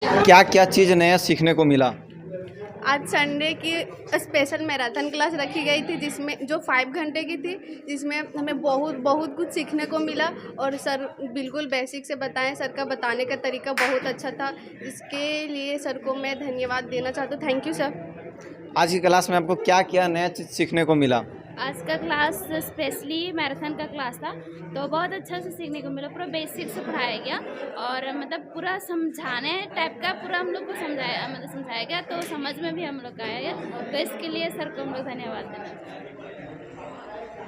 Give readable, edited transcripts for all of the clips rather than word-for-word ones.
क्या क्या चीज़ नया सीखने को मिला? आज संडे की स्पेशल मैराथन क्लास रखी गई थी जिसमें जो 5 घंटे की थी, जिसमें हमें बहुत बहुत कुछ सीखने को मिला। और सर बिल्कुल बेसिक से बताएं, सर का बताने का तरीका बहुत अच्छा था। इसके लिए सर को मैं धन्यवाद देना चाहती हूँ। Thank you sir. आज की क्लास में आपको क्या क्या नया चीज़ सीखने को मिला? आज का क्लास स्पेशली मैराथन का क्लास था, तो बहुत अच्छा से सीखने को मिला। पूरा बेसिक से पढ़ाया गया और मतलब पूरा समझाने टाइप का पूरा हम लोग को समझाया गया, तो समझ में भी हम लोग का आया गया। तो इसके लिए सर को हम लोग धन्यवाद देना चाहते हैं।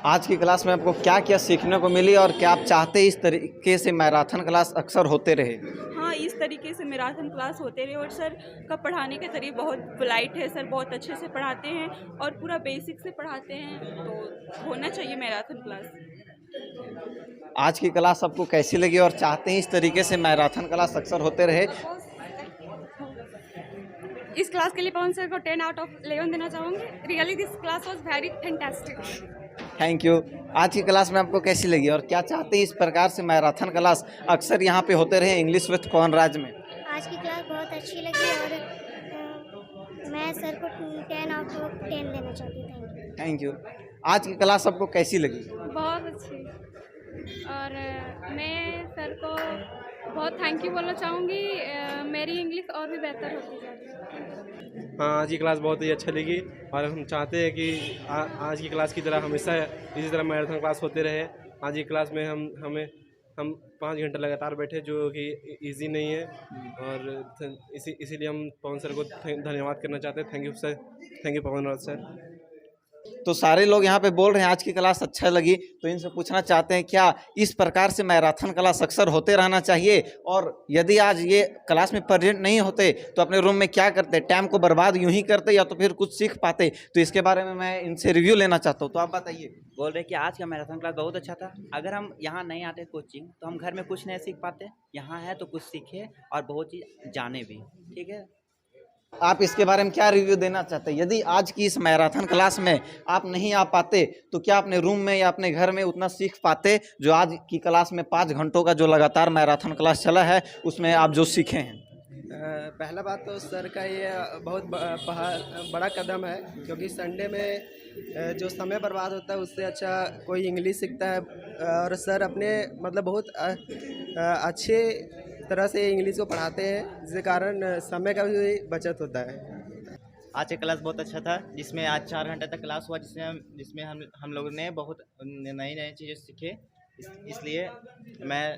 आज की क्लास में आपको क्या क्या सीखने को मिली और क्या आप चाहते हैं इस तरीके से मैराथन क्लास अक्सर होते रहे? हाँ, इस तरीके से मैराथन क्लास होते रहे। और सर का पढ़ाने के तरीके बहुत पोलाइट है। सर बहुत अच्छे से पढ़ाते हैं और पूरा बेसिक से पढ़ाते हैं, तो होना चाहिए मैराथन क्लास। आज की क्लास आपको कैसी लगी और चाहते हैं इस तरीके से मैराथन क्लास अक्सर होते रहे? इस क्लास के लिए पवन सर को 10 आउट ऑफ 11 देना चाहूँगी। Really this class was very fantastic. Thank you. आज की क्लास में आपको कैसी लगी और क्या चाहते हैं इस प्रकार से मैराथन क्लास अक्सर यहाँ पे होते रहे इंग्लिश विथ कॉनराज में? आज की क्लास बहुत अच्छी लगी और मैं सर को 10 आउट ऑफ 10 देना चाहती हूँ। Thank you. आज की क्लास आपको कैसी लगी? बहुत अच्छी। और मैं सर को बहुत थैंक यू बोलना चाहूँगी। मेरी इंग्लिश और भी बेहतर होती जा रही है। हाँ, आज की क्लास बहुत ही अच्छा लगी और हम चाहते हैं कि आज की क्लास की तरह हमेशा इसी तरह मैराथन क्लास होते रहे। आज की क्लास में हम 5 घंटे लगातार बैठे, जो कि इजी नहीं है। और इसीलिए हम पवन सर को धन्यवाद करना चाहते हैं। Thank you sir, thank you Pawan Raj sir. तो सारे लोग यहाँ पे बोल रहे हैं आज की क्लास अच्छा लगी, तो इनसे पूछना चाहते हैं क्या इस प्रकार से मैराथन क्लास अक्सर होते रहना चाहिए? और यदि आज ये क्लास में प्रेजेंट नहीं होते तो अपने रूम में क्या करते? टाइम को बर्बाद यूं ही करते या तो फिर कुछ सीख पाते? तो इसके बारे में मैं इनसे रिव्यू लेना चाहता हूँ, तो आप बताइए। बोल रहे कि आज का मैराथन क्लास बहुत अच्छा था। अगर हम यहाँ नहीं आते कोचिंग तो हम घर में कुछ नहीं सीख पाते। यहाँ है तो कुछ सीखे और बहुत चीज़ जाने भी। ठीक है, आप इसके बारे में क्या रिव्यू देना चाहते हैं? यदि आज की इस मैराथन क्लास में आप नहीं आ पाते तो क्या अपने रूम में या अपने घर में उतना सीख पाते जो आज की क्लास में 5 घंटों का जो लगातार मैराथन क्लास चला है उसमें आप जो सीखे हैं? पहला बात तो सर का ये बहुत बड़ा कदम है, क्योंकि संडे में जो समय बर्बाद होता है उससे अच्छा कोई इंग्लिश सीखता है। और सर अपने मतलब बहुत अच्छे तरह से इंग्लिश को पढ़ाते हैं, जिसके कारण समय का भी बचत होता है। आज का क्लास बहुत अच्छा था, जिसमें आज 4 घंटे तक क्लास हुआ, जिसमें हम लोगों ने बहुत नई नई चीज़ें सीखे। इसलिए मैं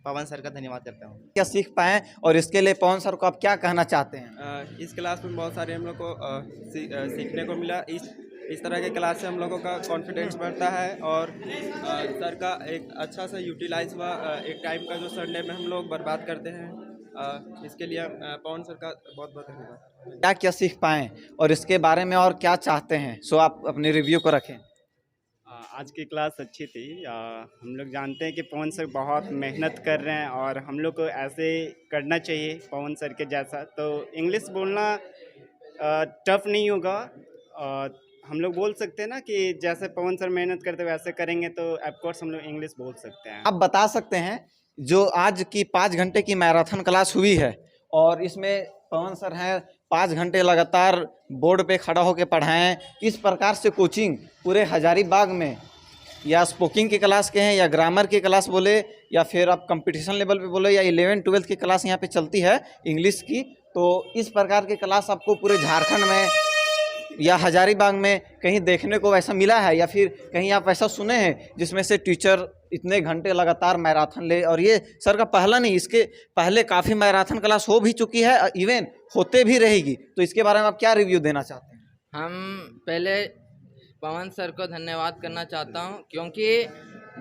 पवन सर का धन्यवाद करता हूँ। क्या सीख पाएँ और इसके लिए पवन सर को आप क्या कहना चाहते हैं? इस क्लास में बहुत सारे हम लोग को सीखने को मिला। इस तरह के क्लास से हम लोगों का कॉन्फिडेंस बढ़ता है और सर का एक अच्छा सा यूटिलाइज हुआ एक टाइम का जो संडे में हम लोग बर्बाद करते हैं। इसके लिए पवन सर का बहुत बहुत धन्यवाद। क्या क्या सीख पाएँ और इसके बारे में और क्या चाहते हैं, सो आप अपने रिव्यू को रखें। आज की क्लास अच्छी थी। हम लोग जानते हैं कि पवन सर बहुत मेहनत कर रहे हैं और हम लोग को ऐसे करना चाहिए पवन सर के जैसा। तो इंग्लिश बोलना टफ नहीं होगा। हम लोग बोल सकते हैं ना कि जैसे पवन सर मेहनत करते वैसे करेंगे, तो ऑफकोर्स हम लोग इंग्लिश बोल सकते हैं। आप बता सकते हैं जो आज की 5 घंटे की मैराथन क्लास हुई है और इसमें पवन सर हैं 5 घंटे लगातार बोर्ड पे खड़ा होकर पढ़ाएं, किस प्रकार से कोचिंग पूरे हजारीबाग में या स्पोकिंग की क्लास के हैं या ग्रामर की क्लास बोले या फिर आप कंपटीशन लेवल पे बोले या 11-12 की क्लास यहाँ पे चलती है इंग्लिश की, तो इस प्रकार की क्लास आपको पूरे झारखंड में या हजारीबाग में कहीं देखने को वैसा मिला है या फिर कहीं आप ऐसा सुने हैं जिसमें से टीचर इतने घंटे लगातार मैराथन ले? और ये सर का पहला नहीं, इसके पहले काफ़ी मैराथन क्लास हो भी चुकी है, इवन होते भी रहेगी, तो इसके बारे में आप क्या रिव्यू देना चाहते हैं? हम पहले पवन सर को धन्यवाद करना चाहता हूं, क्योंकि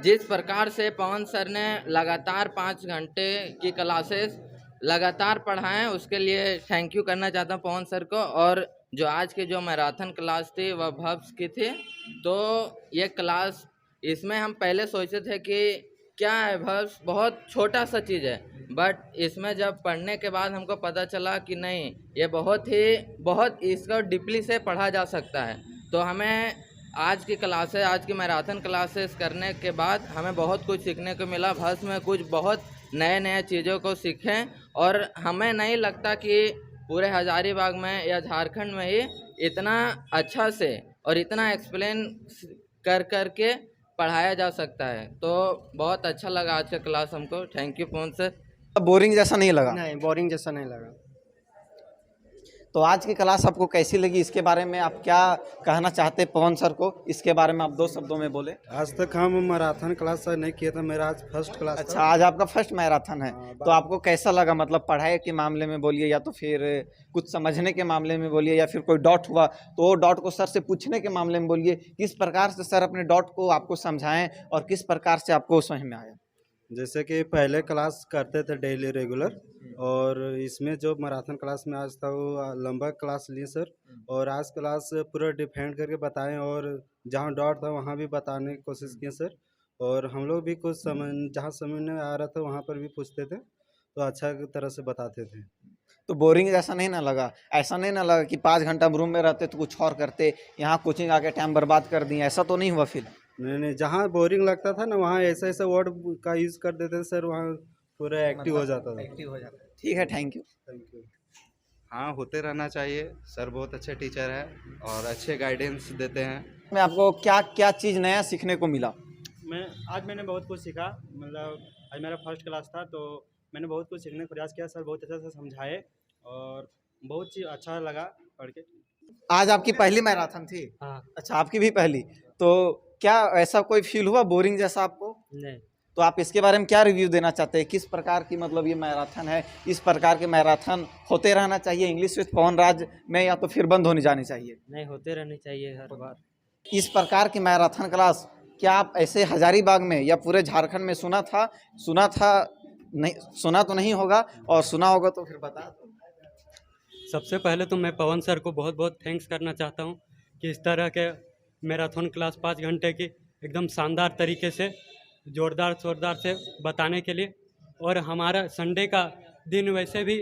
जिस प्रकार से पवन सर ने लगातार 5 घंटे की क्लासेस लगातार पढ़ाएं, उसके लिए थैंक यू करना चाहता हूं पवन सर को। और जो आज की जो मैराथन क्लास थी वह भव्स की थी। तो ये क्लास, इसमें हम पहले सोचे थे कि क्या है भव्स, बहुत छोटा सा चीज़ है, बट इसमें जब पढ़ने के बाद हमको पता चला कि नहीं, ये बहुत इसको डीपली से पढ़ा जा सकता है। तो हमें आज की मैराथन क्लासेस करने के बाद हमें बहुत कुछ सीखने को मिला। भव्स में कुछ बहुत नए चीज़ों को सीखें और हमें नहीं लगता कि पूरे हजारीबाग में या झारखंड में ही इतना अच्छा से और इतना एक्सप्लेन कर के पढ़ाया जा सकता है। तो बहुत अच्छा लगा आज का क्लास हमको। Thank you Pawan sir. Boring जैसा नहीं लगा? नहीं, बोरिंग जैसा नहीं लगा। तो आज की क्लास आपको कैसी लगी, इसके बारे में आप क्या कहना चाहते हैं पवन सर को, इसके बारे में आप 2 शब्दों में बोले। आज तक हम मैराथन क्लास नहीं किया था, मेरा आज फर्स्ट क्लास अच्छा, था। आज आपका फर्स्ट मैराथन है। तो आपको कैसा लगा, मतलब पढ़ाई के मामले में बोलिए या तो फिर कुछ समझने के मामले में बोलिए या फिर कोई डाउट हुआ तो वो डाउट को सर से पूछने के मामले में बोलिए। किस प्रकार से सर अपने डाउट को आपको समझाएं और किस प्रकार से आपको समझ में आया? जैसे कि पहले क्लास करते थे डेली रेगुलर, और इसमें जो मैराथन क्लास में आज था वो लंबा क्लास लिए सर, और आज क्लास पूरा डिफेंड करके बताएं और जहाँ डाउट था वहाँ भी बताने की कोशिश किए सर। और हम लोग भी कुछ जहाँ समझ में आ रहा था वहाँ पर भी पूछते थे, तो अच्छा तरह से बताते थे। तो बोरिंग जैसा नहीं ना लगा? ऐसा नहीं ना लगा कि 5 घंटा रूम में रहते तो कुछ और करते, यहाँ कोचिंग आके टाइम बर्बाद कर दिए, ऐसा तो नहीं हुआ फील? नहीं, जहाँ बोरिंग लगता था ना वहाँ ऐसा ऐसा वर्ड का यूज़ कर देते थे सर, वहाँ पूरा एक्टिव हो जाता था। एक्टिव हो जाता है। ठीक है, थैंक यू। हाँ, होते रहना चाहिए। सर बहुत अच्छे टीचर है और अच्छे गाइडेंस देते हैं। मैं आपको क्या क्या चीज़ नया सीखने को मिला? मैंने बहुत कुछ सीखा। मतलब आज मेरा फर्स्ट क्लास था तो मैंने बहुत कुछ सीखने का प्रयास किया। सर बहुत अच्छा से समझाए और बहुत चीज़ अच्छा लगा पढ़ के। आज आपकी पहली मैराथन थी? हाँ। अच्छा, आपकी भी पहली। तो क्या ऐसा कोई फील हुआ बोरिंग जैसा आपको? नहीं। तो आप इसके बारे में क्या रिव्यू देना चाहते हैं? किस प्रकार की मतलब ये मैराथन है, इस प्रकार के मैराथन होते रहना चाहिए इंग्लिश विद पवन राज में या तो फिर बंद होने जानी चाहिए? नहीं, होते रहने चाहिए हर बार। इस प्रकार की मैराथन क्लास क्या आप ऐसे हजारीबाग में या पूरे झारखंड में सुना था? नहीं, सुना तो नहीं होगा, और सुना होगा तो फिर बता दो। सबसे पहले तो मैं पवन सर को बहुत बहुत थैंक्स करना चाहता हूँ कि इस तरह के मैराथन क्लास 5 घंटे की एकदम शानदार तरीके से जोरदार शोरदार से बताने के लिए। और हमारा संडे का दिन वैसे भी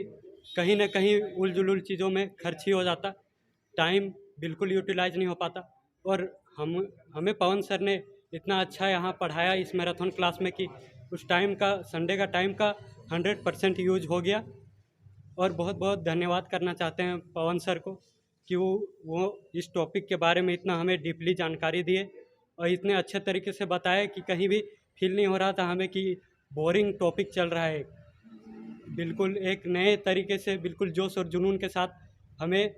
कहीं ना कहीं उलझुल चीज़ों में खर्च ही हो जाता, टाइम बिल्कुल यूटिलाइज नहीं हो पाता। और हमें पवन सर ने इतना अच्छा यहाँ पढ़ाया इस मैराथन क्लास में कि उस टाइम का, संडे का टाइम का 100% यूज हो गया। और बहुत बहुत धन्यवाद करना चाहते हैं पवन सर को कि वो इस टॉपिक के बारे में इतना हमें डीपली जानकारी दिए और इतने अच्छे तरीके से बताए कि कहीं भी फील नहीं हो रहा था हमें कि बोरिंग टॉपिक चल रहा है। बिल्कुल एक नए तरीके से, बिल्कुल जोश और जुनून के साथ हमें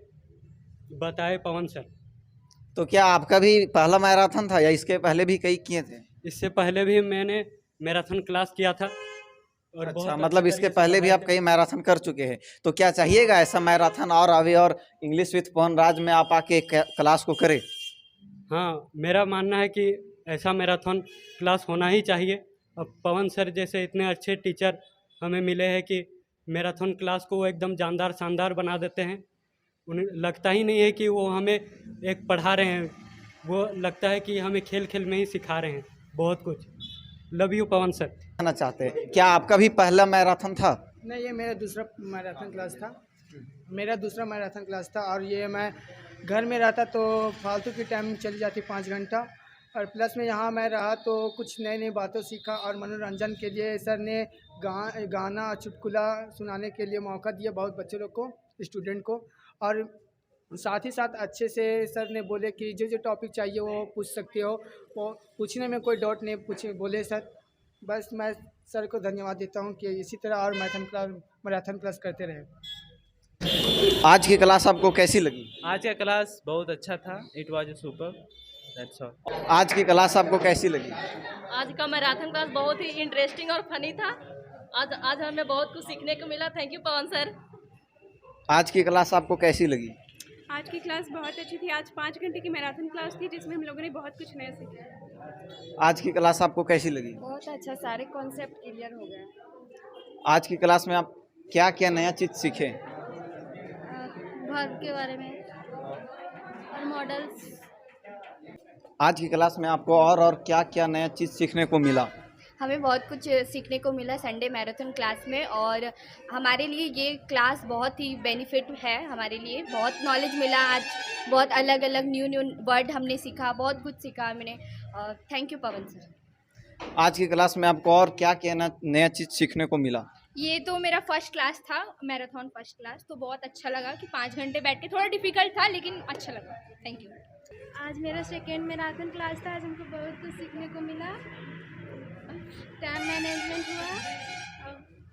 बताए पवन सर। तो क्या आपका भी पहला मैराथन था या इसके पहले भी कई किए थे? इससे पहले भी मैंने मैराथन क्लास किया था। और अच्छा, मतलब इसके पहले भी आप कई मैराथन कर चुके हैं। तो क्या चाहिएगा ऐसा मैराथन और आवे और इंग्लिश विद पवन राज में आप आके क्लास को करें? हाँ, मेरा मानना है कि ऐसा मैराथन क्लास होना ही चाहिए। अब पवन सर जैसे इतने अच्छे टीचर हमें मिले हैं कि मैराथन क्लास को वो एकदम जानदार शानदार बना देते हैं। उन्हें लगता ही नहीं है कि वो हमें एक पढ़ा रहे हैं, वो लगता है कि हमें खेल खेल में ही सिखा रहे हैं बहुत कुछ। Love you Pawan sir. कहना चाहते हैं, क्या आपका भी पहला मैराथन था? नहीं, ये मेरा दूसरा मैराथन क्लास था। मेरा दूसरा मैराथन क्लास था और ये मैं घर में रहता तो फालतू की टाइम चली जाती 5 घंटा, और प्लस में यहाँ मैं रहा तो कुछ नई नई बातों सीखा। और मनोरंजन के लिए सर ने गाना चुटकुला सुनाने के लिए मौका दिया बहुत बच्चे लोग को, स्टूडेंट को। और साथ ही साथ अच्छे से सर ने बोले कि जो जो टॉपिक चाहिए वो पूछ सकते हो, वो पूछने में कोई डाउट नहीं पूछे बोले सर। बस मैं सर को धन्यवाद देता हूँ कि इसी तरह और मैराथन क्लास करते रहे। आज की क्लास आपको कैसी लगी? आज का क्लास बहुत अच्छा था। It was super, that's all. आज की क्लास आपको कैसी लगी? आज का मैराथन क्लास बहुत ही इंटरेस्टिंग और फनी था। आज हमें बहुत कुछ सीखने को मिला। Thank you Pawan sir. आज की क्लास आपको कैसी लगी? आज की क्लास बहुत अच्छी थी। आज 5 घंटे की मैराथन क्लास थी जिसमें हम लोगों ने बहुत कुछ नया सीखा। आज की क्लास आपको कैसी लगी? बहुत अच्छा, सारे कॉन्सेप्ट क्लियर हो गए। आज की क्लास में आप क्या क्या नया चीज़ सीखे? वर्ब के बारे में और मॉडल्स। आज की क्लास में आपको और क्या क्या नया चीज़ सीखने को मिला? हमें बहुत कुछ सीखने को मिला संडे मैराथन क्लास में, और हमारे लिए ये क्लास बहुत ही बेनिफिट है। हमारे लिए बहुत नॉलेज मिला आज, बहुत अलग अलग न्यू वर्ड हमने सीखा, बहुत कुछ सीखा हमने। Thank you Pawan sir. आज की क्लास में आपको और क्या क्या नया चीज़ सीखने को मिला? ये तो मेरा फर्स्ट क्लास था, मैराथन फर्स्ट क्लास, तो बहुत अच्छा लगा कि 5 घंटे बैठ के, थोड़ा डिफिकल्ट था लेकिन अच्छा लगा। Thank you. आज मेरा सेकेंड मैराथन क्लास था। आज हमको बहुत कुछ सीखने को मिला, टाइम मैनेजमेंट हुआ।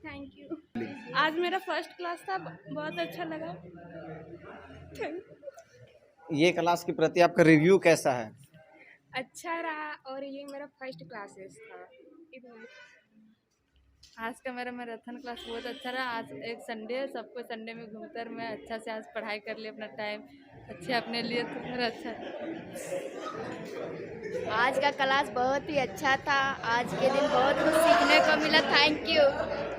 Thank you. आज मेरा फर्स्ट क्लास था, बहुत अच्छा लगा। ये क्लास के प्रति आपका रिव्यू कैसा है? अच्छा रहा और ये मेरा फर्स्ट क्लासेस था। आज का मेरा मैराथन क्लास बहुत अच्छा रहा। आज एक संडे है, सबको संडे में घूमकर मैं अच्छा से आज पढ़ाई कर ली, अपना टाइम अच्छे अपने लिए, तो मेरा अच्छा। आज का क्लास बहुत ही अच्छा था। आज के दिन बहुत कुछ सीखने को मिला। Thank you.